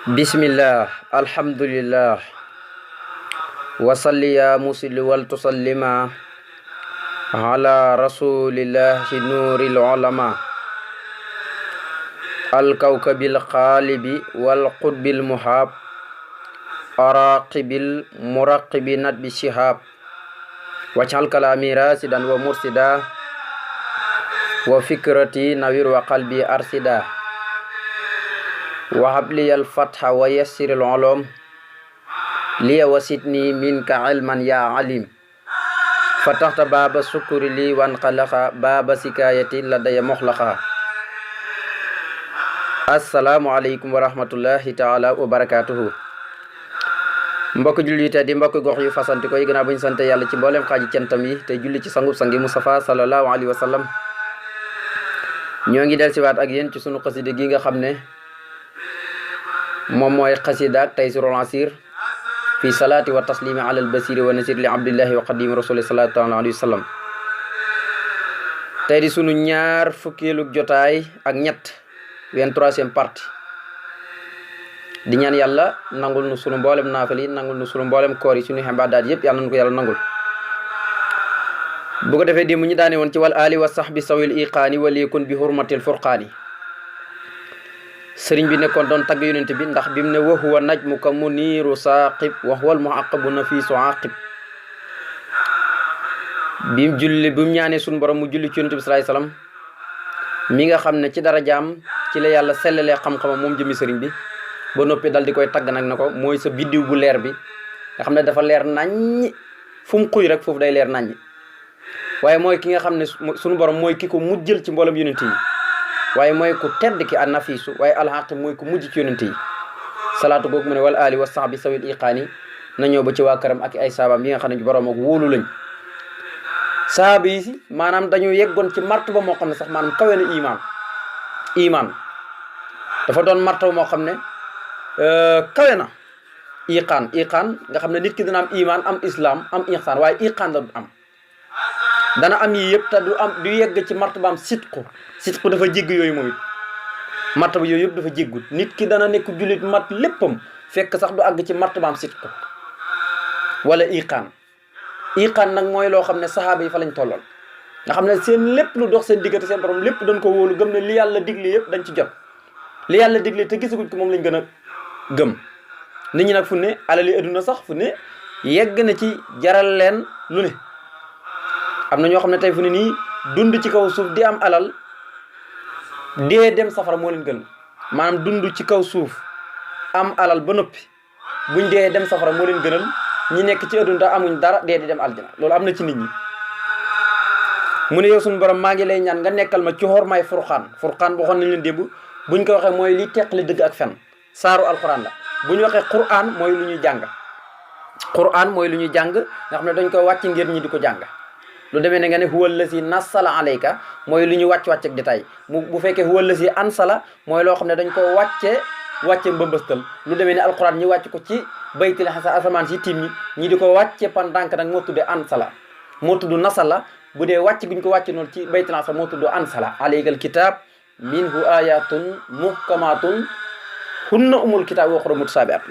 Bismillah, alhamdulillah, wasalli ya musilli wal tusallima ala rasulillahi nuril ulama alkawkabil xaalibi wal qutbil muhab araqibil muraqibi natbi shihab wajhal kalami rasidan wa mursida wa fikrati nawir wa qalbi arsida wahab liyal fatha wa yassiril ulum liya wasitni minka ilman ya alim fatahta baba sukuri li wan xalaqa baba sikayati ladaya moxlaqa. Assalaamu aleykum wa rahmatullahi taala wa barakatuhu. mbokk jullite di mbokk gox yu fasanti koy gannaaw bu ñu sant yàlla ci mboolem xaaji cantam yi te julli ci sangub sangi Mustafa sallallahu alayhi wa sallam, ñoo ngi del siwaat ak yéen ci sunu xasida gi nga xam ne moom mooy xasida ak Taysirul Asir fi salaati wa taslimi ala al basiri wa nasir li abdillahi wa qadimi rasuli sallallahu alayhi wa sallam. tey di sunu ñaar fukkeelu jotaay ak ñett 23e partie di ñaan yàlla nangul nu sunu mboolem naafal yi, nangul nu sunu mboolem koor yi, sunu ibaadaat yëpp yàlla nañu ko yàlla nangul. bu ko defee démb ñu daane woon ci wal ali wa sahbi sawil iqaani walikun bi hurmatil furqaani. sëriñ bi nekkoon doon tagg yonent bi ndax bi mu ne wa huwa najmuka muniiru saaqib wa huwal muaqabu nafiisu aqib. bi mu ñaanee sunu borom mu julli ci yonent bi salaay salaam mi nga xam ne ci dara jaam ci la yàlla sellalee xam-xamam moom jëmi sëriñ bi ba noppi dal di koy tagg nag na ko mooy sa biddiw bu leer bi nga xam ne dafa leer naññi fu mu xuy rek foofu day leer naññi. waaye mooy ki nga xam ne sunu borom mooy ki ko mujjël ci mboolem yonent yi, waaye mooy ku tedd ki an nafiisu, waaye alxaqi mooy ku mujj ci yonent yi. salaatu googu mu ne wal ali wa sahbi sawil iqaani na ñëw ba ci waa këram ak ay saabaam yi nga xam ne borom ak wóolu lañ. saaba yi si maanaam dañu yeggoon ci martaba moo xam ne sax maanaam kawe na iman dafa doon martaba moo xam ne kawe na iqaan nga xam ne nit ki dina am iman am islam am ihsaan, waaye iqaan la du am. dana am yi yëpp te du yegg ci martabaam sitqu dafa jégg yooyu moom it martaba yooyu yëpp dafa jéggut. nit ki dana nekk jullit mat léppam fekk sax du àgg ci martabaam sitqu wala iqaan nag mooy loo xam ne sahaaba yi fa lañ tolloon nga xam ne seen lépp lu dox seen diggante seen borom lépp dañ ko wóolu gëm ne li yàlla digle yëpp dañ ci jot. li yàlla digle te gisaguñ ko moom lañ gën a gëm. nit ñi nag fu ne alali adduna sax fu ne yegg na ci jaral leen lu ne. am na ñoo xam ne tey fu ne nii dund ci kaw suuf di am alal dee dem safara moo leen gën. maanaam dund ci kaw suuf am alal ba noppi buñ dee dem safara moo leen gënal ñi nekk ci adduna amuñ dara dee di dem aljana. loolu am na ci nit ñi. mu ne yow suñu borom maa ngi lay ñaan nga nekkal ma ci xormaay furqaan boo xam nañ leen démb buñ ko waxee mooy li teqale dëgg ak fen. saaru alquran la. bu ñu waxee quran mooy lu ñuy jàng. nga xam ne dañ koy wàcc ngir ñi di ko jàng. lu demee ne nga ne huwa allazi nassala alayka mooy lu ñu wàcc ak détail bu fekkee huwa allazi ansala mooy loo xam ne dañ ko wàcce mbëmbëstal. lu demee ne alquran ñi wàcc ko ci baytil asamaan si tiim ñi di ko wàcce pandànk nag moo tudde ansala, moo tudd nasala. bu dee wàcc guñ ko wàcce noonu ci baytil asamaan moo tudd ansala. alaykal kitab minhu ayatun muhkamatun hunna umul kitab wa ukhra mutashabihat.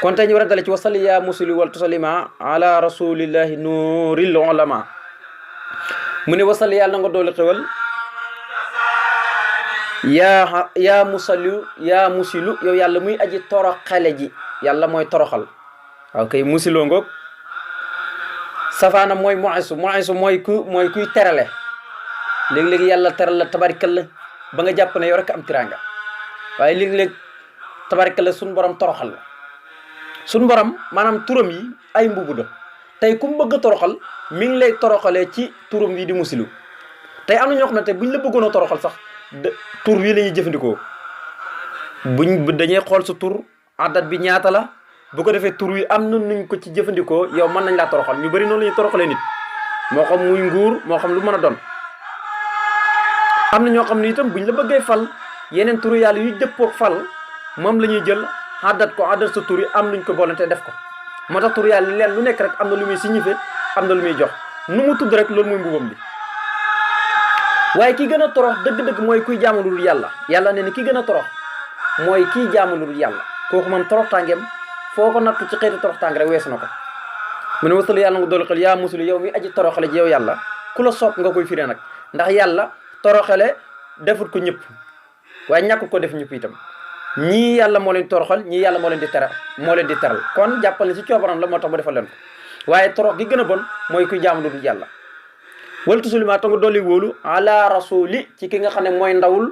kon tey ñu war a dale ci wasalli ya musili wal tusalima ala rasulillahi nuril ulama. mu ne wasalli yàlla na nga doole xewal yaa musilu yow yàlla muy aji toroxale ji. yàlla mooy toroxal. waaw kay musiloo ngoog. safaana mooy muisu mooy kuy terale. léegi-léegi yàlla teral la tabarikalla ba nga jàpp ne yow rek am tiranga, waaye léegi-léeg tabarikalla suñu borom toroxal la. suñu borom maanaam turam yi ay mbubu la. tey ku mu bëgg a toroxal mi ngi lay toroxalee ci turam yi di musilu. tey am na ñoo xam ne tey buñ la bëggoon a toroxal sax tur bii la ñuy jëfandikoo. dañuy xool sa tur adat bi ñaata la, bu ko defee tur wi am na nuñ ko ci jëfandikoo yow mën nañ laa toroxal. ñu bëri noonu la ñuy toroxalee nit, moo xam muy nguur moo xam lu mën a doon. am na ñoo xam ne itam buñ la bëggee fal yeneen turu yàlla yu dëppoo fal moom la ñuy jël adat sa tur yi am luñ ko boolante def ko. moo tax turu yàlla leen lu nekk rek am na lu muy signifié, am na lu muy jox. nu mu tudd rek loolu muy mbubam bi. waaye ki gën a torox dëgg-dëgg mooy kuy jaamu lu dul yàlla. yàlla ne ni ki gën a torox mooy kii jaamu lu dul yàlla kooku moom toroxtaangeem foo ko nattu ci xeeti toroxtaange rek weesu na ko mu ne wasalu yàlla nga doolu xel yaa musulu yow mi aji toroxale ji yow yàlla ku la sopp nga koy firee nag ndax yàlla toroxale defut ko ñëpp waaye ñàkkut ko def ñëpp itam ñii yàlla moo leen toroxal ñii yàlla moo leen di teral kon jàppal ne si coobaram la moo tax mu defal leen ko waaye torox gi gën a bon mooy kuy jaamu lu dul yàlla wala tusulima ta nga dolli wóolu ala rasuli ci ki nga xam ne mooy ndawul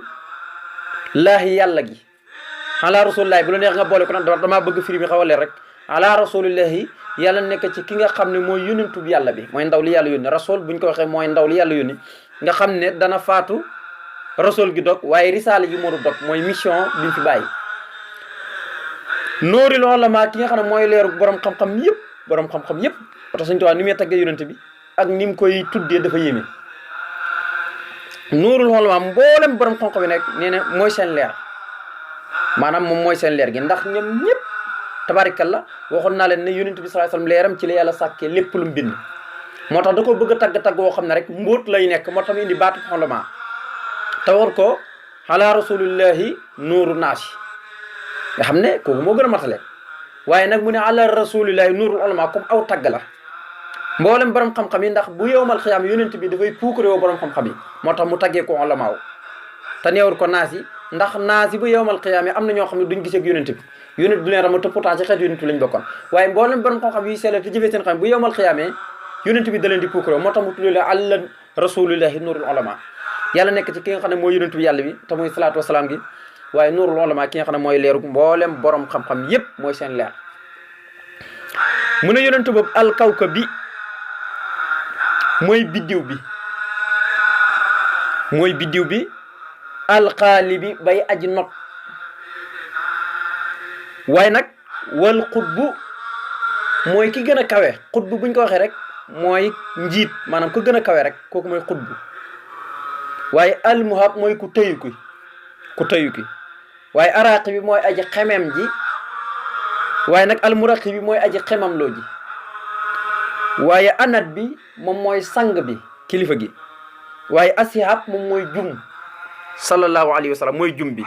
laahi yàlla gi ala rasulillahi bu la neex nga boole ko nag damaa bëgg firi mi xaw a leer rek ala rasulillahi yàlla nekk ci ki nga xam ne mooy yónentu bi yàlla bi mooy ndaw li yàlla yónni rasul buñ ko waxee mooy ndaw li yàlla yónni nga xam ne dana faatu rasul gi dog waaye risaala gi moo du dog mooy mission bi mu fi bàyyi nóori loolu la maa ki nga xam ne mooy leeru borom xam-xam yëpp oto suñu tubaab ni muy taggee yónent bi ak ni mu koy tuddee dafa yéeme nóorul xool maa mboolem borom xam-xam yi nekk nee na mooy seen leer maanaam moom mooy seen leer gi ndax ñoom ñëpp tabarikalla waxoon naa leen ne yónent bi sallallahu alayhi wasallam leeram ci la yàlla sàkkee lépp lu mu bind moo tax da ko bëgg a tagg woo xam ne rek mbóot lay nekk moo tax mu indi baatu xolama te war ko ala rasulillahi nuuru naasi nga xam ne kooku moo gën a matale waaye nag mu ne ala rasulillahi nuurul ulama comme aw tagg la mboolem borom xam-xam yi ndax bu yowmal xiyaam yónent bi dafay puukare woo borom xam-xam yi moo tax mu taggee ko ulama wu te neewul ko naas yi ndax naas yi bu yowmal xiyaam yi am na ñoo xam ne duñ gisee ak yónent bi yónent du leen rama te pourtant ci xeet yónent bi lañ bokkoon waaye mboolem borom xam-xam yi sellal te jëfee seen xam bu yowmal xiyaamee yónent bi da leen di puukare moo tax mu tuddee ala rasulillahi nuurul ulama yàlla nekk ci ki nga xam ne mooy yónent bi yàlla bi te muy salaatu wasalaam gi waaye nuurul ulama ki nga xam ne mooy leeru mboolem borom xam-xam yépp mooy seen leer mu ne yónent boobu alkawka bi mooy biddiw bi alxaali bi bay aji not waaye nag wal xutbu mooy ki gën a kawe xutbu buñ ko waxee rek mooy njiit maanaam ku gën a kawe rek kooku mooy xutbu waaye almuhab mooy ku tëyu ki waaye araqi bi mooy aji xemem ji waaye nag almuraqi bi mooy aji xemam loo ji waaye anat bi moom mooy sang bi kilifa gi waaye asihab moom mooy jum sallallahu alayhi wa sallam mooy jum bi